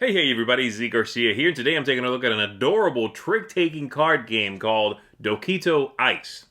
Hey everybody, Zee Garcia here, and today I'm taking a look at an adorable trick-taking card game called Dokitto Ice.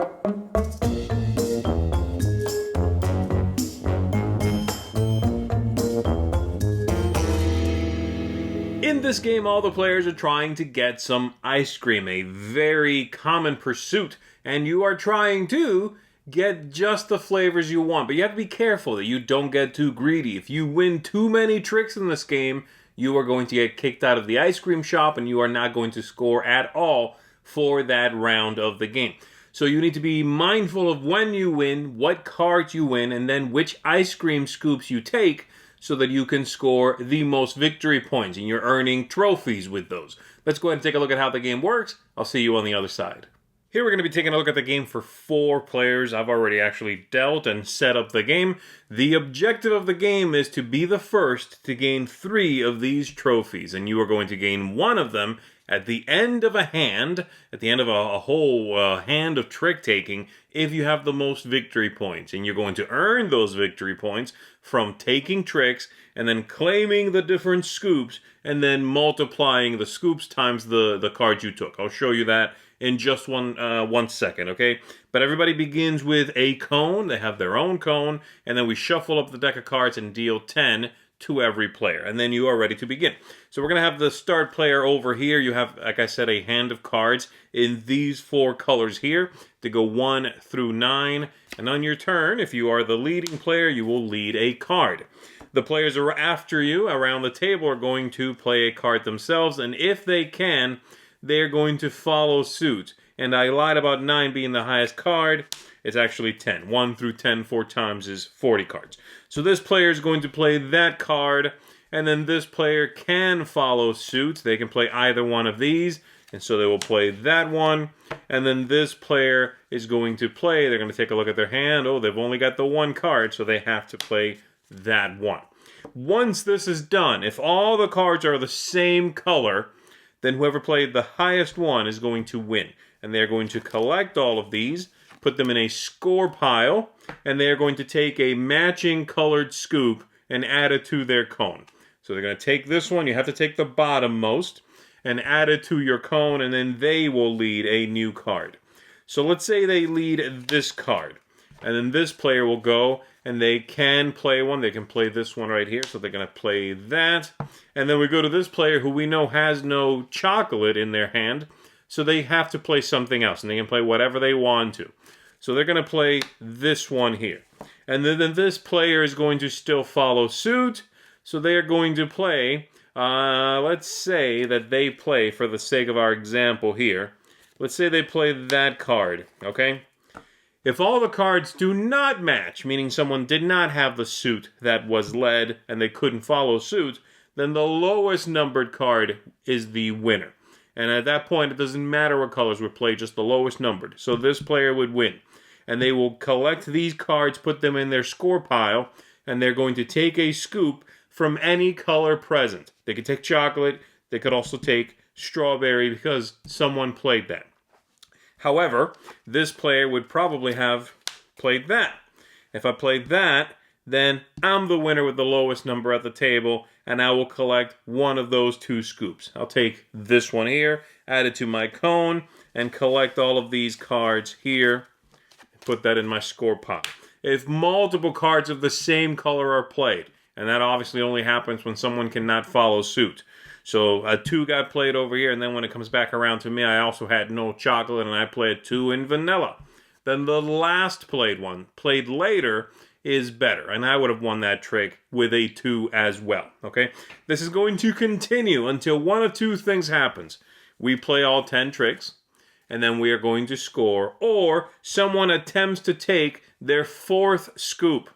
In this game, all the players are trying to get some ice cream, a very common pursuit, and you are trying to get just the flavors you want, but you have to be careful that you don't get too greedy. If you win too many tricks in this game, you are going to get kicked out of the ice cream shop and you are not going to score at all for that round of the game. So you need to be mindful of when you win, what cards you win, and then which ice cream scoops you take so that you can score the most victory points and you're earning trophies with those. Let's go ahead and take a look at how the game works. I'll see you on the other side. Here we're going to be taking a look at the game for 4 players. I've already actually dealt and set up the game. The objective of the game is to be the first to gain 3 of these trophies, and you are going to gain 1 of them at the end of a hand, at the end of a whole hand of trick-taking, if you have the most victory points. And you're going to earn those victory points from taking tricks and then claiming the different scoops and then multiplying the scoops times the cards you took. I'll show you that in just one second, okay? But everybody begins with a cone. They have their own cone, and then we shuffle up the deck of cards and deal 10 to every player, and then you are ready to begin. So we're going to have the start player over here. You have, like I said, a hand of cards in these 4 colors here to go 1 through 9, and on your turn, if you are the leading player, you will lead a card. The players are after you around the table are going to play a card themselves, and if they can, they're going to follow suit. And I lied about 9 being the highest card. It's actually 10. 1 through 10 4 times is 40 cards. So this player is going to play that card, and then this player can follow suit. They can play either one of these, and so they will play that one. And then this player is going to play, they're going to take a look at their hand. Oh, they've only got the 1 card, so they have to play that one. Once this is done, if all the cards are the same color, then whoever played the highest one is going to win. And they're going to collect all of these, put them in a score pile, and they're going to take a matching colored scoop and add it to their cone. So they're going to take this one, you have to take the bottommost, and add it to your cone, and then they will lead a new card. So let's say they lead this card, and then this player will go, and they can play one. They can play this one right here, so they're going to play that. And then we go to this player who we know has no chocolate in their hand, so they have to play something else, and they can play whatever they want to. So they're going to play this one here. And then this player is going to still follow suit, so they are going to play, let's say that they play, for the sake of our example here, let's say they play that card, okay? If all the cards do not match, meaning someone did not have the suit that was led and they couldn't follow suit, then the lowest numbered card is the winner. And at that point, it doesn't matter what colors were played, just the lowest numbered. So this player would win. And they will collect these cards, put them in their score pile, and they're going to take a scoop from any color present. They could take chocolate, they could also take strawberry because someone played that. However, this player would probably have played that. If I played that, then I'm the winner with the lowest number at the table, and I will collect one of those 2 scoops. I'll take this one here, add it to my cone, and collect all of these cards here, and put that in my score pile. If multiple cards of the same color are played, and that obviously only happens when someone cannot follow suit. So a 2 got played over here, and then when it comes back around to me, I also had no chocolate, and I played 2 in vanilla. Then the last played one, played later, is better, and I would have won that trick with a 2 as well, okay? This is going to continue until one of 2 things happens. We play all 10 tricks, and then we are going to score, or someone attempts to take their 4th scoop.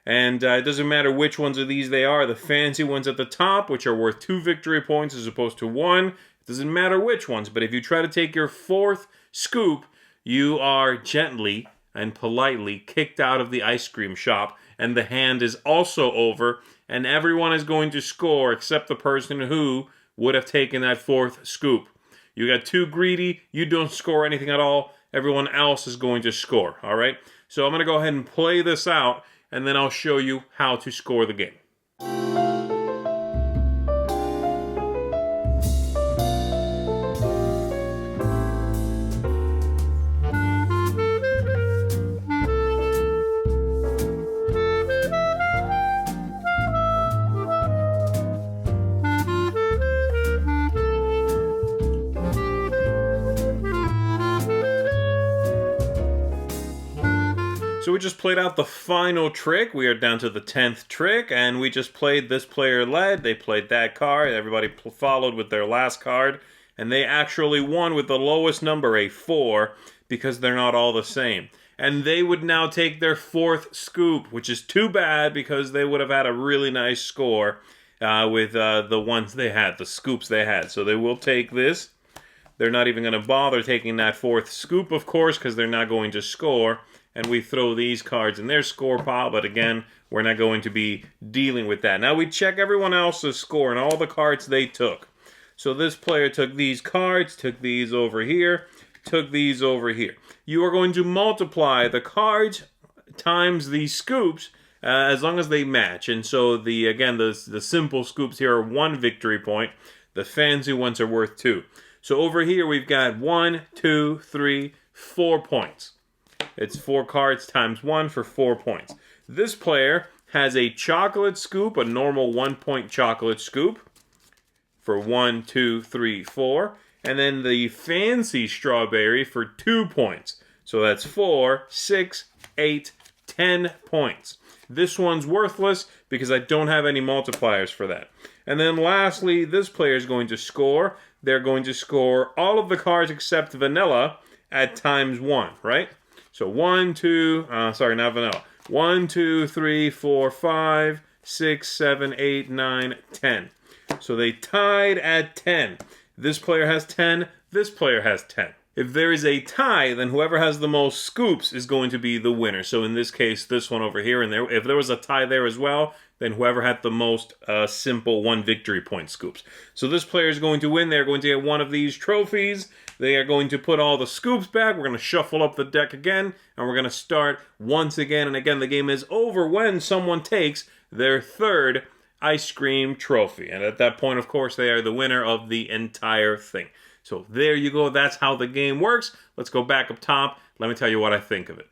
And it doesn't matter which ones of these they are. The fancy ones at the top, which are worth 2 victory points as opposed to 1. It doesn't matter which ones. But if you try to take your 4th scoop, you are gently and politely kicked out of the ice cream shop. And the hand is also over. And everyone is going to score except the person who would have taken that 4th scoop. You got too greedy. You don't score anything at all. Everyone else is going to score. All right? So I'm going to go ahead and play this out, and then I'll show you how to score the game. So we just played out the final trick. We are down to the 10th trick, and we just played this player led. They played that card. Everybody followed with their last card, and they actually won with the lowest number, a 4, because they're not all the same. And they would now take their 4th scoop, which is too bad because they would have had a really nice score with the ones they had, the scoops they had. So they will take this. They're not even going to bother taking that 4th scoop, of course, because they're not going to score. And we throw these cards in their score pile, but again, we're not going to be dealing with that. Now we check everyone else's score and all the cards they took. So this player took these cards, took these over here, took these over here. You are going to multiply the cards times the scoops as long as they match. And so the simple scoops here are 1 victory point. The fancy ones are worth 2. So over here we've got 1, 2, 3, 4 points. It's 4 cards times 1 for 4 points. This player has a chocolate scoop, a normal 1-point chocolate scoop for 1, 2, 3, 4. And then the fancy strawberry for 2 points. So that's 4, 6, 8, 10 points. This one's worthless because I don't have any multipliers for that. And then lastly, this player is going to score. They're going to score all of the cards except vanilla at times 1, right? So 1, 2, sorry, not vanilla. 1, 2, 3, 4, 5, 6, 7, 8, 9, 10. So they tied at 10. This player has 10. This player has 10. If there is a tie, then whoever has the most scoops is going to be the winner. So in this case, this one over here, and there, if there was a tie there as well, then whoever had the most simple 1 victory point scoops. So this player is going to win. They're going to get one of these trophies. They are going to put all the scoops back. We're going to shuffle up the deck again, and we're going to start once again. And again, the game is over when someone takes their 3rd ice cream trophy. And at that point, of course, they are the winner of the entire thing. So there you go. That's how the game works. Let's go back up top. Let me tell you what I think of it.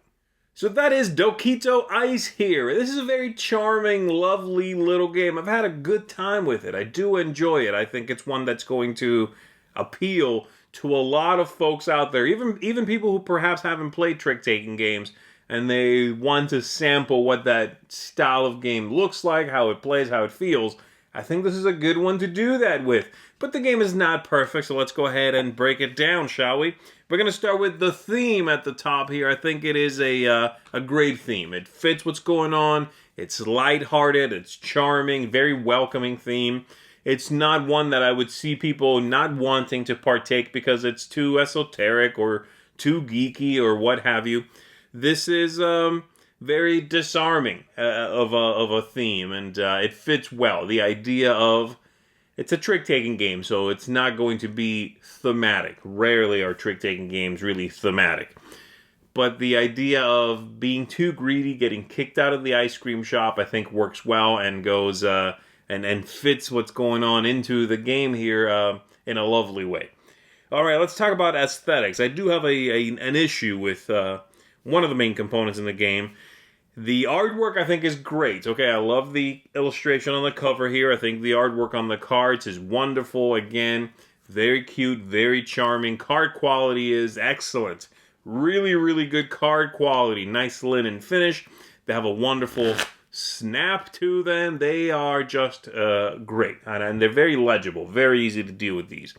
So that is Dokitto Ice here. This is a very charming, lovely little game. I've had a good time with it. I do enjoy it. I think it's one that's going to appeal to a lot of folks out there, even people who perhaps haven't played trick-taking games, and they want to sample what that style of game looks like, how it plays, how it feels. I think this is a good one to do that with. But the game is not perfect, so let's go ahead and break it down, shall we? We're going to start with the theme at the top here. I think it is a great theme. It fits what's going on. It's lighthearted. It's charming. Very welcoming theme. It's not one that I would see people not wanting to partake because it's too esoteric or too geeky or what have you. This is very disarming of a theme, and it fits well. The idea of it's a trick-taking game, so it's not going to be thematic. Rarely are trick-taking games really thematic. But the idea of being too greedy, getting kicked out of the ice cream shop, I think works well and goes and fits what's going on into the game here in a lovely way. All right, let's talk about aesthetics. I do have an issue with one of the main components in the game. The artwork, I think, is great. Okay, I love the illustration on the cover here. I think the artwork on the cards is wonderful. Again, very cute, very charming. Card quality is excellent. Really, really good card quality. Nice linen finish. They have a wonderful snap to them. They are just great. And they're very legible. Very easy to deal with these.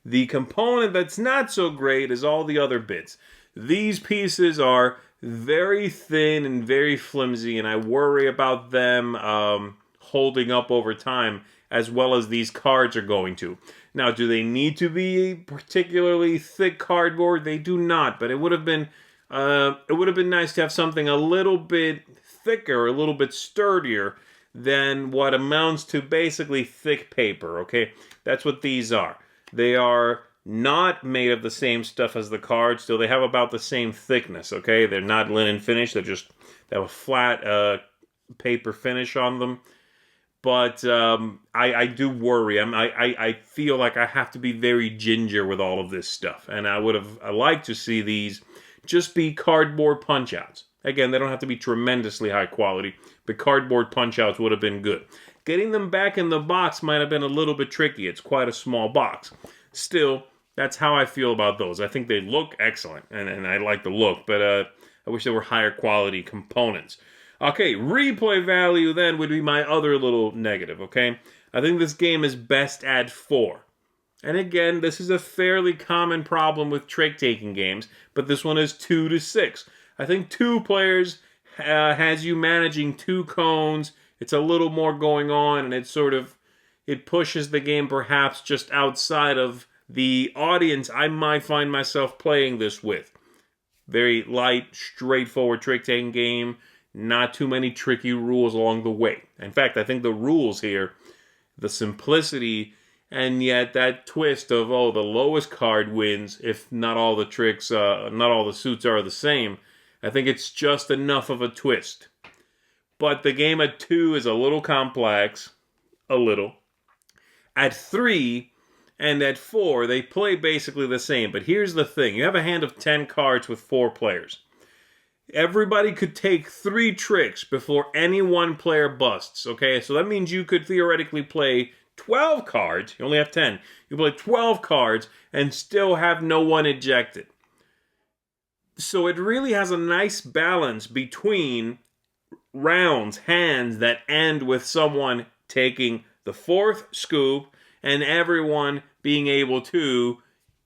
The component that's not so great is all the other bits. These pieces are very thin and very flimsy, and I worry about them holding up over time, as well as these cards are going to. Now, do they need to be particularly thick cardboard? They do not, but it would have been nice to have something a little bit thicker, a little bit sturdier than what amounts to basically thick paper. Okay, that's what these are. They are not made of the same stuff as the cards, still they have about the same thickness, okay? They're not linen finish, they have a flat paper finish on them. But I do worry. I feel like I have to be very ginger with all of this stuff. And I like to see these just be cardboard punch-outs. Again, they don't have to be tremendously high quality, but cardboard punch-outs would have been good. Getting them back in the box might have been a little bit tricky. It's quite a small box. Still, that's how I feel about those. I think they look excellent, and I like the look, but I wish there were higher quality components. Okay, replay value then would be my other little negative, okay? I think this game is best at 4. And again, this is a fairly common problem with trick-taking games, but this one is 2 to 6. I think 2 players has you managing 2 cones. It's a little more going on, and it pushes the game perhaps just outside of the audience I might find myself playing this with. Very light, straightforward trick-taking game. Not too many tricky rules along the way. In fact, I think the rules here, the simplicity, and yet that twist of, the lowest card wins if not all the tricks, not all the suits are the same. I think it's just enough of a twist. But the game at 2 is a little complex. A little. At 3 and at 4, they play basically the same. But here's the thing. You have a hand of 10 cards with 4 players. Everybody could take 3 tricks before any one player busts, okay? So that means you could theoretically play 12 cards. You only have 10. You play 12 cards and still have no one ejected. So it really has a nice balance between rounds, hands that end with someone taking the 4th scoop and everyone being able to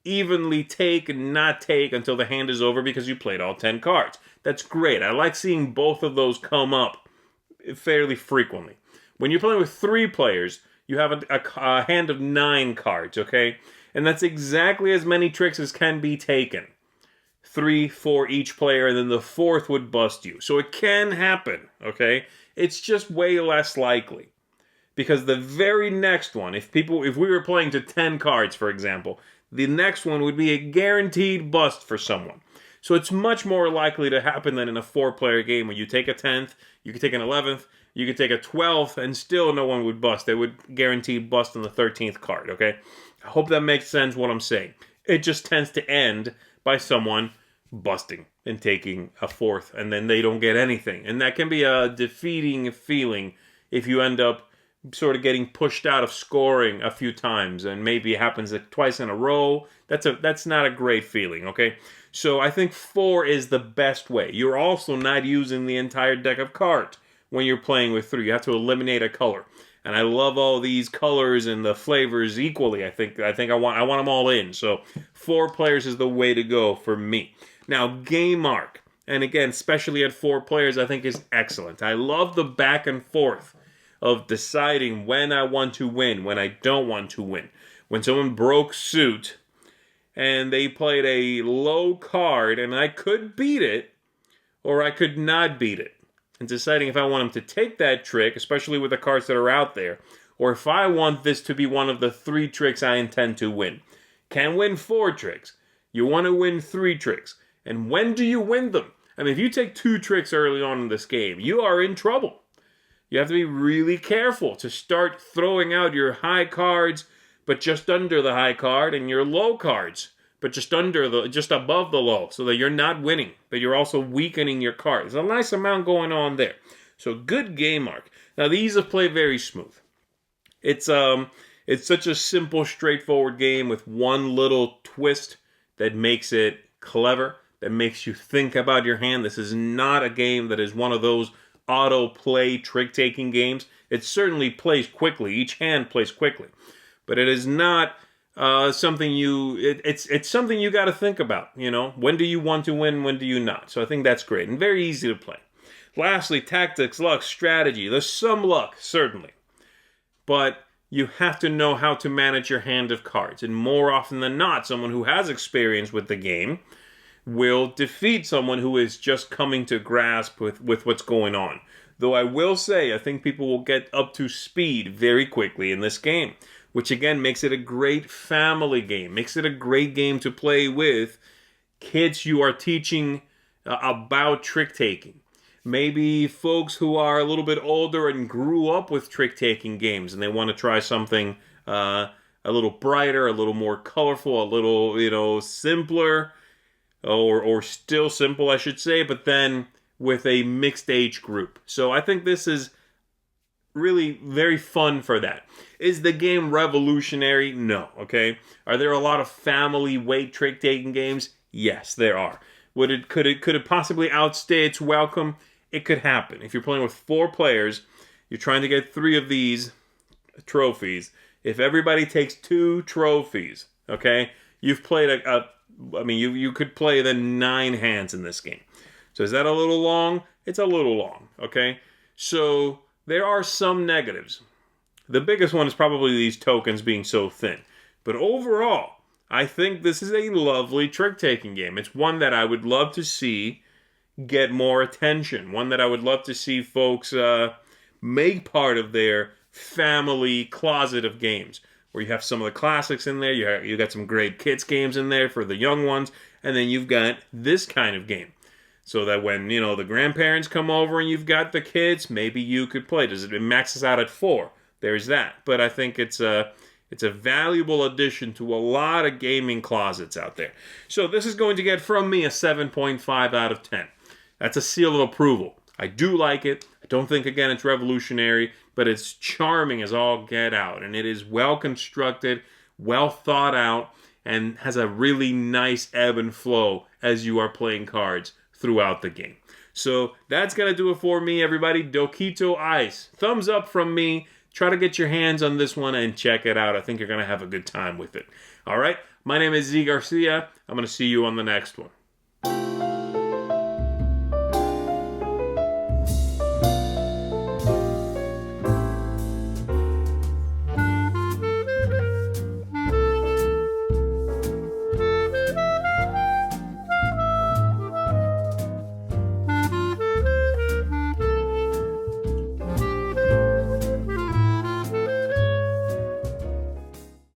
evenly take and not take until the hand is over because you played all 10 cards. That's great. I like seeing both of those come up fairly frequently. When you're playing with 3 players, you have a hand of 9 cards, okay? And that's exactly as many tricks as can be taken. 3 for each player, and then the 4th would bust you. So it can happen, okay? It's just way less likely. Because the very next one, if we were playing to 10 cards, for example, the next one would be a guaranteed bust for someone. So it's much more likely to happen than in a 4-player game where you take a 10th, you could take an 11th, you could take a 12th, and still no one would bust. They would guarantee bust on the 13th card, okay? I hope that makes sense what I'm saying. It just tends to end by someone busting and taking a 4th, and then they don't get anything. And that can be a defeating feeling if you end up sort of getting pushed out of scoring a few times, and maybe it happens twice in a row. That's not a great feeling, okay? So I think 4 is the best way. You're also not using the entire deck of cards when you're playing with 3. You have to eliminate a color. And I love all these colors and the flavors equally. I think I want them all in. So 4 players is the way to go for me. Now, game arc, and again, especially at 4 players, I think is excellent. I love the back and forth of deciding when I want to win, when I don't want to win. When someone broke suit and they played a low card and I could beat it or I could not beat it. And deciding if I want them to take that trick, especially with the cards that are out there, or if I want this to be one of the 3 tricks I intend to win. Can't win 4 tricks. You want to win 3 tricks. And when do you win them? I mean, if you take 2 tricks early on in this game, you are in trouble. You have to be really careful to start throwing out your high cards, but just under the high card, and your low cards, but just above the low, so that you're not winning, but you're also weakening your card. There's a nice amount going on there. So good game arc. Now these have played very smooth. It's such a simple, straightforward game with one little twist that makes it clever, that makes you think about your hand. This is not a game that is one of those auto-play trick-taking games. It certainly plays quickly. Each hand plays quickly. But it is not something it's something you got to think about, you know. When do you want to win, when do you not? So I think that's great and very easy to play. Lastly, tactics, luck, strategy. There's some luck, certainly. But you have to know how to manage your hand of cards. And more often than not, someone who has experience with the game will defeat someone who is just coming to grasp with what's going on. Though I will say, I think people will get up to speed very quickly in this game, which again makes it a great family game, makes it a great game to play with kids you are teaching about trick-taking. Maybe folks who are a little bit older and grew up with trick-taking games and they want to try something a little brighter, a little more colorful, a little, simpler, or still simple, I should say, but then with a mixed age group. So I think this is really very fun for that. Is the game revolutionary? No, okay? Are there a lot of family weight trick-taking games? Yes, there are. Could it possibly outstay its welcome? It could happen. If you're playing with 4 players, you're trying to get 3 of these trophies. If everybody takes 2 trophies, okay, you've played you could play the 9 hands in this game. So is that a little long? It's a little long, okay? So there are some negatives. The biggest one is probably these tokens being so thin. But overall, I think this is a lovely trick-taking game. It's one that I would love to see get more attention. One that I would love to see folks make part of their family closet of games, where you have some of the classics in there, you got some great kids games in there for the young ones, and then you've got this kind of game. So that when, the grandparents come over and you've got the kids, maybe you could play. It maxes out at 4. There's that. But I think it's a valuable addition to a lot of gaming closets out there. So this is going to get from me a 7.5 out of 10. That's a seal of approval. I do like it. I don't think, again, it's revolutionary, but it's charming as all get out. And it is well constructed, well thought out, and has a really nice ebb and flow as you are playing cards throughout the game. So that's going to do it for me, everybody. Dokitto Ice. Thumbs up from me. Try to get your hands on this one and check it out. I think you're going to have a good time with it. All right? My name is Zee Garcia. I'm going to see you on the next one.